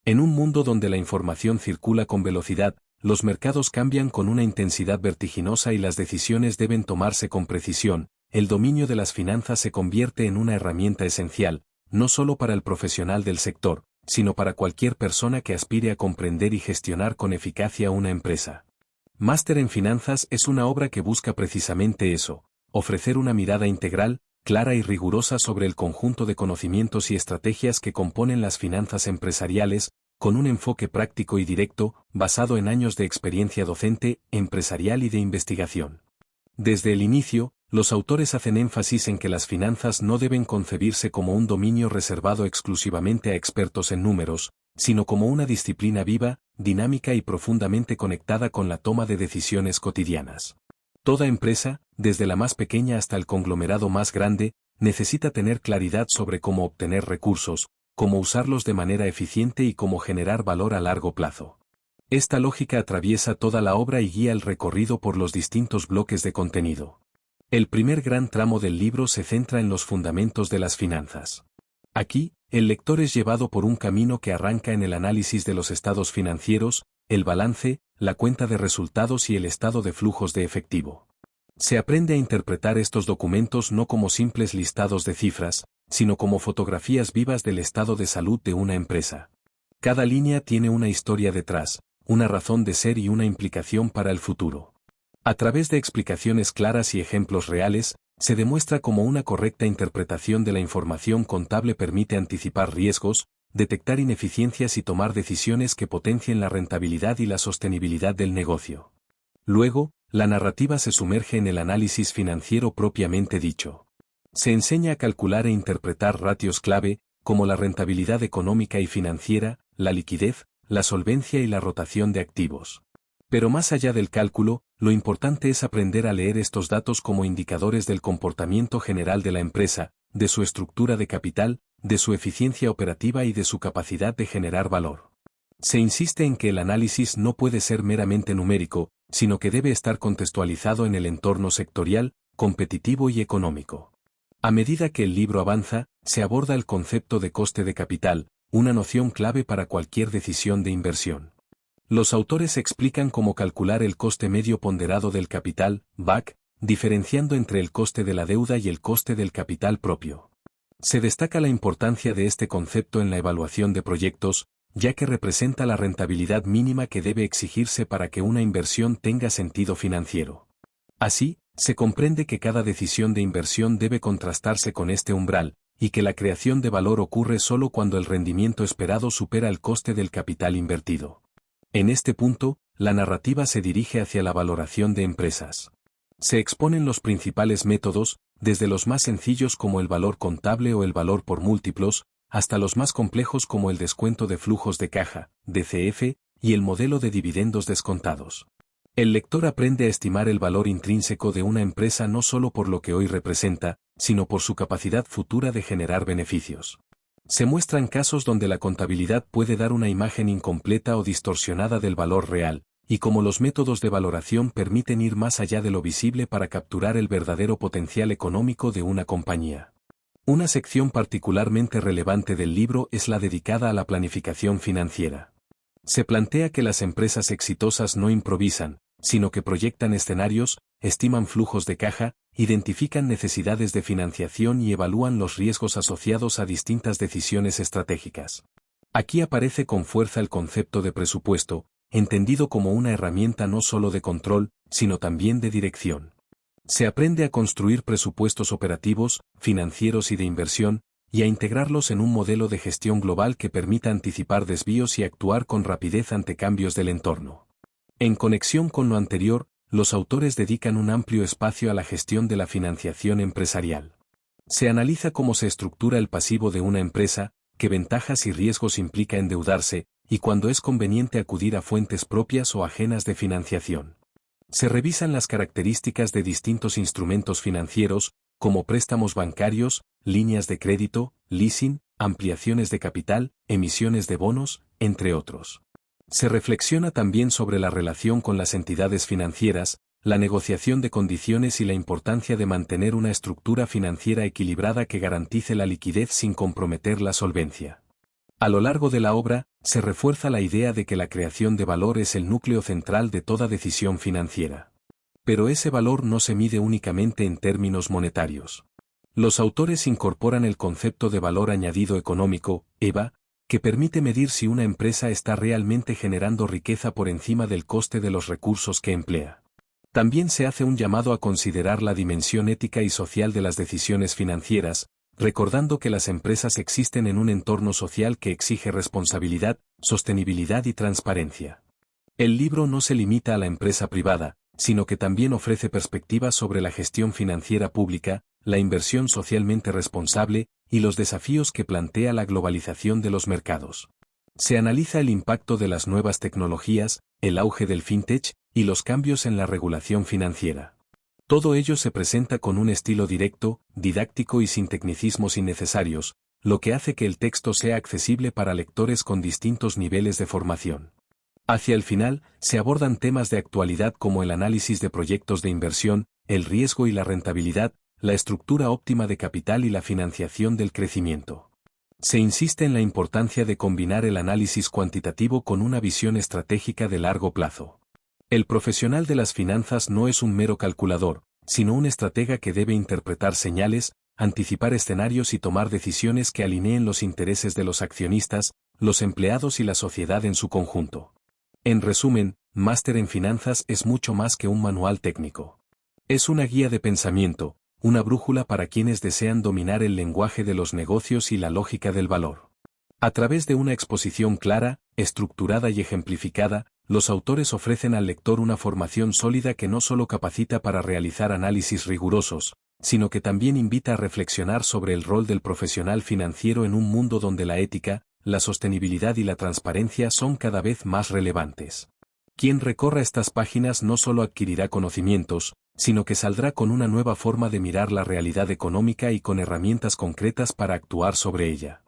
En un mundo donde la información circula con velocidad, los mercados cambian con una intensidad vertiginosa y las decisiones deben tomarse con precisión. El dominio de las finanzas se convierte en una herramienta esencial, no solo para el profesional del sector, sino para cualquier persona que aspire a comprender y gestionar con eficacia una empresa. Máster en Finanzas es una obra que busca precisamente eso, ofrecer una mirada integral, clara y rigurosa sobre el conjunto de conocimientos y estrategias que componen las finanzas empresariales, con un enfoque práctico y directo, basado en años de experiencia docente, empresarial y de investigación. Desde el inicio, los autores hacen énfasis en que las finanzas no deben concebirse como un dominio reservado exclusivamente a expertos en números, sino como una disciplina viva, dinámica y profundamente conectada con la toma de decisiones cotidianas. Toda empresa, desde la más pequeña hasta el conglomerado más grande, necesita tener claridad sobre cómo obtener recursos, cómo usarlos de manera eficiente y cómo generar valor a largo plazo. Esta lógica atraviesa toda la obra y guía el recorrido por los distintos bloques de contenido. El primer gran tramo del libro se centra en los fundamentos de las finanzas. Aquí, el lector es llevado por un camino que arranca en el análisis de los estados financieros, el balance, la cuenta de resultados y el estado de flujos de efectivo. Se aprende a interpretar estos documentos no como simples listados de cifras, sino como fotografías vivas del estado de salud de una empresa. Cada línea tiene una historia detrás, una razón de ser y una implicación para el futuro. A través de explicaciones claras y ejemplos reales, se demuestra cómo una correcta interpretación de la información contable permite anticipar riesgos, detectar ineficiencias y tomar decisiones que potencien la rentabilidad y la sostenibilidad del negocio. Luego, la narrativa se sumerge en el análisis financiero propiamente dicho. Se enseña a calcular e interpretar ratios clave, como la rentabilidad económica y financiera, la liquidez, la solvencia y la rotación de activos. Pero más allá del cálculo, lo importante es aprender a leer estos datos como indicadores del comportamiento general de la empresa, de su estructura de capital, de su eficiencia operativa y de su capacidad de generar valor. Se insiste en que el análisis no puede ser meramente numérico, sino que debe estar contextualizado en el entorno sectorial, competitivo y económico. A medida que el libro avanza, se aborda el concepto de coste de capital, una noción clave para cualquier decisión de inversión. Los autores explican cómo calcular el coste medio ponderado del capital, BAC, diferenciando entre el coste de la deuda y el coste del capital propio. Se destaca la importancia de este concepto en la evaluación de proyectos, ya que representa la rentabilidad mínima que debe exigirse para que una inversión tenga sentido financiero. Así, se comprende que cada decisión de inversión debe contrastarse con este umbral, y que la creación de valor ocurre solo cuando el rendimiento esperado supera el coste del capital invertido. En este punto, la narrativa se dirige hacia la valoración de empresas. Se exponen los principales métodos, desde los más sencillos como el valor contable o el valor por múltiplos, hasta los más complejos como el descuento de flujos de caja, DCF, y el modelo de dividendos descontados. El lector aprende a estimar el valor intrínseco de una empresa no solo por lo que hoy representa, sino por su capacidad futura de generar beneficios. Se muestran casos donde la contabilidad puede dar una imagen incompleta o distorsionada del valor real, y cómo los métodos de valoración permiten ir más allá de lo visible para capturar el verdadero potencial económico de una compañía. Una sección particularmente relevante del libro es la dedicada a la planificación financiera. Se plantea que las empresas exitosas no improvisan, sino que proyectan escenarios, estiman flujos de caja, identifican necesidades de financiación y evalúan los riesgos asociados a distintas decisiones estratégicas. Aquí aparece con fuerza el concepto de presupuesto, entendido como una herramienta no solo de control, sino también de dirección. Se aprende a construir presupuestos operativos, financieros y de inversión, y a integrarlos en un modelo de gestión global que permita anticipar desvíos y actuar con rapidez ante cambios del entorno. En conexión con lo anterior, los autores dedican un amplio espacio a la gestión de la financiación empresarial. Se analiza cómo se estructura el pasivo de una empresa, qué ventajas y riesgos implica endeudarse, y cuándo es conveniente acudir a fuentes propias o ajenas de financiación. Se revisan las características de distintos instrumentos financieros, como préstamos bancarios, líneas de crédito, leasing, ampliaciones de capital, emisiones de bonos, entre otros. Se reflexiona también sobre la relación con las entidades financieras, la negociación de condiciones y la importancia de mantener una estructura financiera equilibrada que garantice la liquidez sin comprometer la solvencia. A lo largo de la obra, se refuerza la idea de que la creación de valor es el núcleo central de toda decisión financiera. Pero ese valor no se mide únicamente en términos monetarios. Los autores incorporan el concepto de valor añadido económico, EVA, que permite medir si una empresa está realmente generando riqueza por encima del coste de los recursos que emplea. También se hace un llamado a considerar la dimensión ética y social de las decisiones financieras, recordando que las empresas existen en un entorno social que exige responsabilidad, sostenibilidad y transparencia. El libro no se limita a la empresa privada, sino que también ofrece perspectivas sobre la gestión financiera pública, la inversión socialmente responsable y los desafíos que plantea la globalización de los mercados. Se analiza el impacto de las nuevas tecnologías, el auge del fintech y los cambios en la regulación financiera. Todo ello se presenta con un estilo directo, didáctico y sin tecnicismos innecesarios, lo que hace que el texto sea accesible para lectores con distintos niveles de formación. Hacia el final, se abordan temas de actualidad como el análisis de proyectos de inversión, el riesgo y la rentabilidad, la estructura óptima de capital y la financiación del crecimiento. Se insiste en la importancia de combinar el análisis cuantitativo con una visión estratégica de largo plazo. El profesional de las finanzas no es un mero calculador, sino un estratega que debe interpretar señales, anticipar escenarios y tomar decisiones que alineen los intereses de los accionistas, los empleados y la sociedad en su conjunto. En resumen, Máster en Finanzas es mucho más que un manual técnico. Es una guía de pensamiento, una brújula para quienes desean dominar el lenguaje de los negocios y la lógica del valor. A través de una exposición clara, estructurada y ejemplificada, los autores ofrecen al lector una formación sólida que no solo capacita para realizar análisis rigurosos, sino que también invita a reflexionar sobre el rol del profesional financiero en un mundo donde la ética, la sostenibilidad y la transparencia son cada vez más relevantes. Quien recorra estas páginas no solo adquirirá conocimientos, sino que saldrá con una nueva forma de mirar la realidad económica y con herramientas concretas para actuar sobre ella.